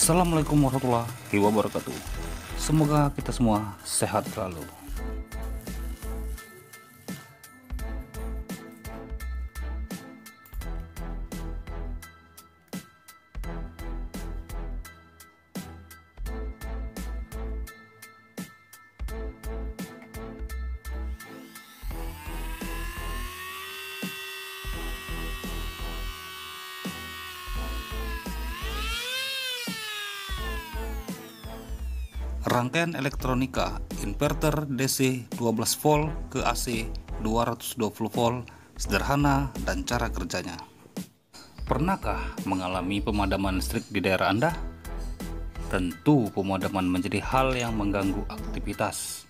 Assalamualaikum warahmatullahi wabarakatuh. Semoga kita semua sehat selalu. Rangkaian elektronika inverter DC 12 volt ke AC 220 volt sederhana dan cara kerjanya. Pernahkah mengalami pemadaman listrik di daerah Anda? Tentu pemadaman menjadi hal yang mengganggu aktivitas.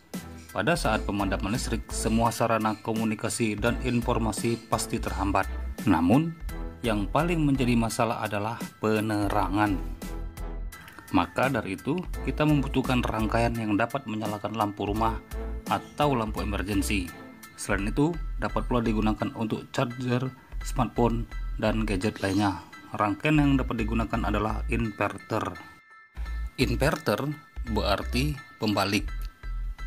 Pada saat pemadaman listrik, semua sarana komunikasi dan informasi pasti terhambat. Namun, yang paling menjadi masalah adalah penerangan. Maka dari itu, kita membutuhkan rangkaian yang dapat menyalakan lampu rumah atau lampu emergency. Selain itu, dapat pula digunakan untuk charger, smartphone, dan gadget lainnya. Rangkaian yang dapat digunakan adalah inverter. Inverter berarti pembalik.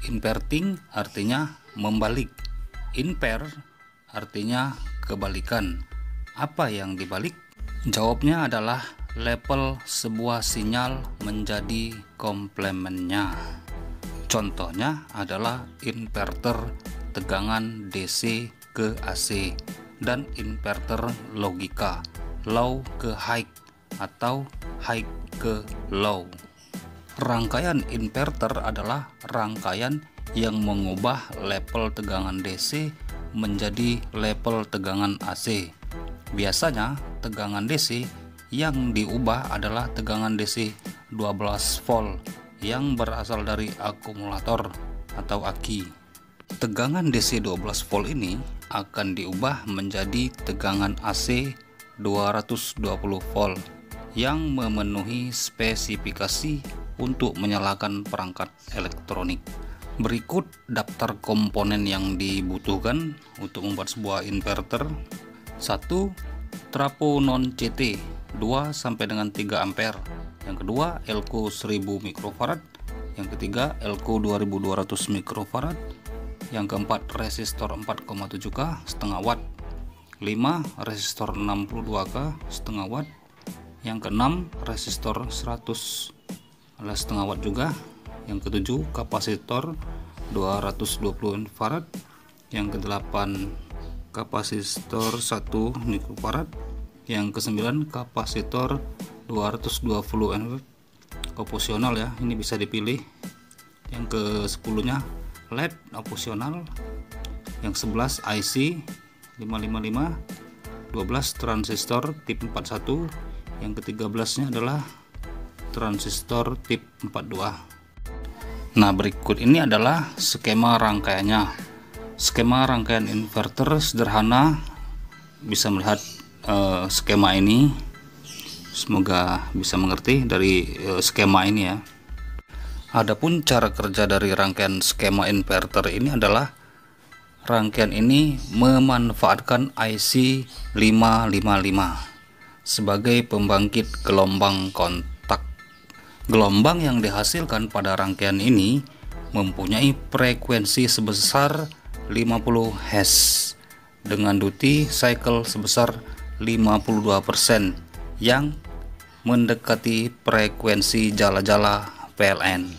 Inverting artinya membalik. Inver artinya kebalikan. Apa yang dibalik? Jawabnya adalah level sebuah sinyal menjadi komplemennya. Contohnya adalah inverter tegangan DC ke AC dan inverter logika low ke high atau high ke low. Rangkaian inverter adalah rangkaian yang mengubah level tegangan DC menjadi level tegangan AC. Biasanya tegangan DC yang diubah adalah tegangan DC 12 volt yang berasal dari akumulator atau aki. Tegangan DC 12 volt ini akan diubah menjadi tegangan AC 220 volt yang memenuhi spesifikasi untuk menyalakan perangkat elektronik. Berikut daftar komponen yang dibutuhkan untuk membuat sebuah inverter. 1. Trafo non CT 2 sampai dengan 3 ampere. Yang kedua Elco 1000 mikrofarad. Yang ketiga Elco 2200 mikrofarad. Yang keempat resistor 4,7K setengah watt. 5 resistor 62K setengah watt. Yang keenam resistor 100 alias setengah watt juga. Yang ketujuh kapasitor 220 farad. Yang kedelapan kapasitor 1 mikrofarad. Yang ke-9 kapasitor 220 Nm opsional ya, ini bisa dipilih. Yang ke-10 nya LED opsional. Yang 11 IC 555 12 transistor tip 41. Yang ke-13 nya adalah transistor tip 42. Nah, berikut ini adalah skema rangkaiannya. Skema rangkaian inverter sederhana, bisa melihat skema ini. Semoga bisa mengerti dari skema ini ya. Adapun cara kerja dari rangkaian skema inverter ini adalah rangkaian ini memanfaatkan IC 555 sebagai pembangkit gelombang kontak. Gelombang yang dihasilkan pada rangkaian ini mempunyai frekuensi sebesar 50 Hz dengan duty cycle sebesar 52% yang mendekati frekuensi jala-jala PLN.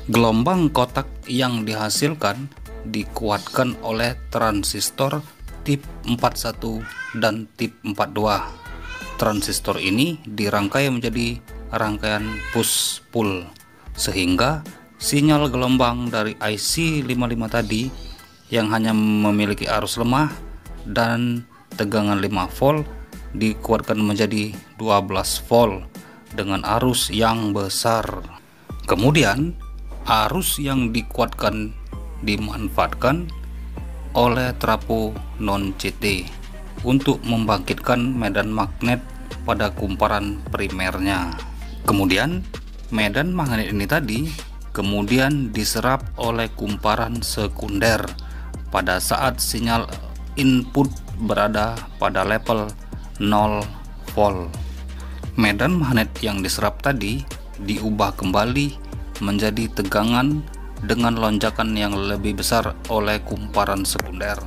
Gelombang kotak yang dihasilkan dikuatkan oleh transistor tip 41 dan tip 42. Transistor ini dirangkai menjadi rangkaian push-pull sehingga sinyal gelombang dari IC 55 tadi yang hanya memiliki arus lemah dan tegangan 5 volt dikuatkan menjadi 12 volt dengan arus yang besar. Kemudian arus yang dikuatkan dimanfaatkan oleh trafo non CT untuk membangkitkan medan magnet pada kumparan primernya. Kemudian medan magnet ini tadi kemudian diserap oleh kumparan sekunder pada saat sinyal input berada pada level 0 volt. Medan magnet yang diserap tadi diubah kembali menjadi tegangan dengan lonjakan yang lebih besar oleh kumparan sekunder.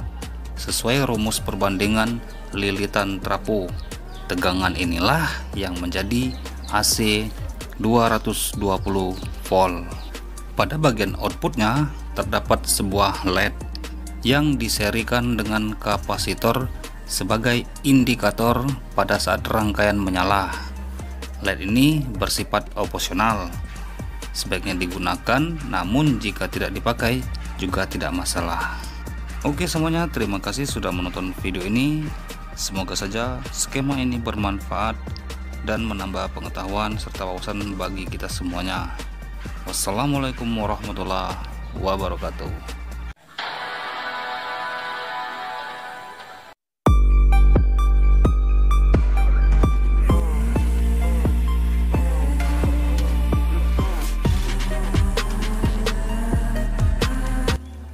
Sesuai rumus perbandingan lilitan trafo, tegangan inilah yang menjadi AC 220 volt. Pada bagian outputnya terdapat sebuah LED yang diserikan dengan kapasitor sebagai indikator pada saat rangkaian menyala. LED ini bersifat opsional, sebaiknya digunakan, namun jika tidak dipakai juga tidak masalah. Oke semuanya, terima kasih sudah menonton video ini. Semoga saja skema ini bermanfaat dan menambah pengetahuan serta wawasan bagi kita semuanya. Wassalamualaikum warahmatullahi wabarakatuh.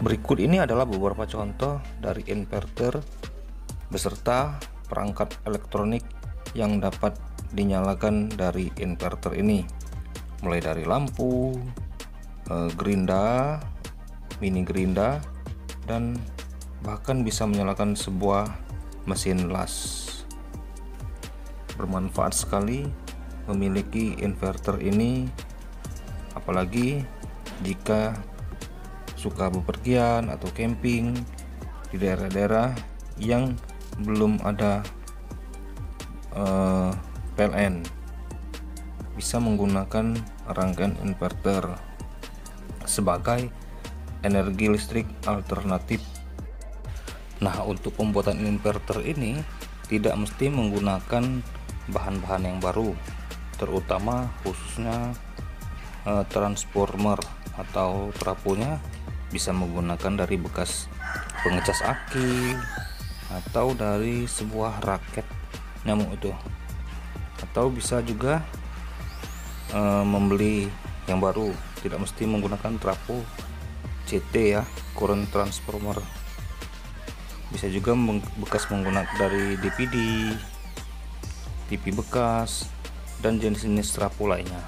Berikut ini adalah beberapa contoh dari inverter beserta perangkat elektronik yang dapat dinyalakan dari inverter ini, mulai dari lampu, gerinda, mini gerinda, dan bahkan bisa menyalakan sebuah mesin las. Bermanfaat sekali memiliki inverter ini, apalagi jika suka bepergian atau camping di daerah-daerah yang belum ada PLN, bisa menggunakan rangkaian inverter sebagai energi listrik alternatif. Nah, untuk pembuatan inverter ini tidak mesti menggunakan bahan-bahan yang baru, terutama khususnya transformer atau trafonya bisa menggunakan dari bekas pengecas aki atau dari sebuah raket nyamuk itu, atau bisa juga membeli yang baru, tidak mesti menggunakan trafo CT ya, current transformer. Bisa juga bekas menggunakan dari DVD, TV bekas, dan jenis-jenis trafo lainnya.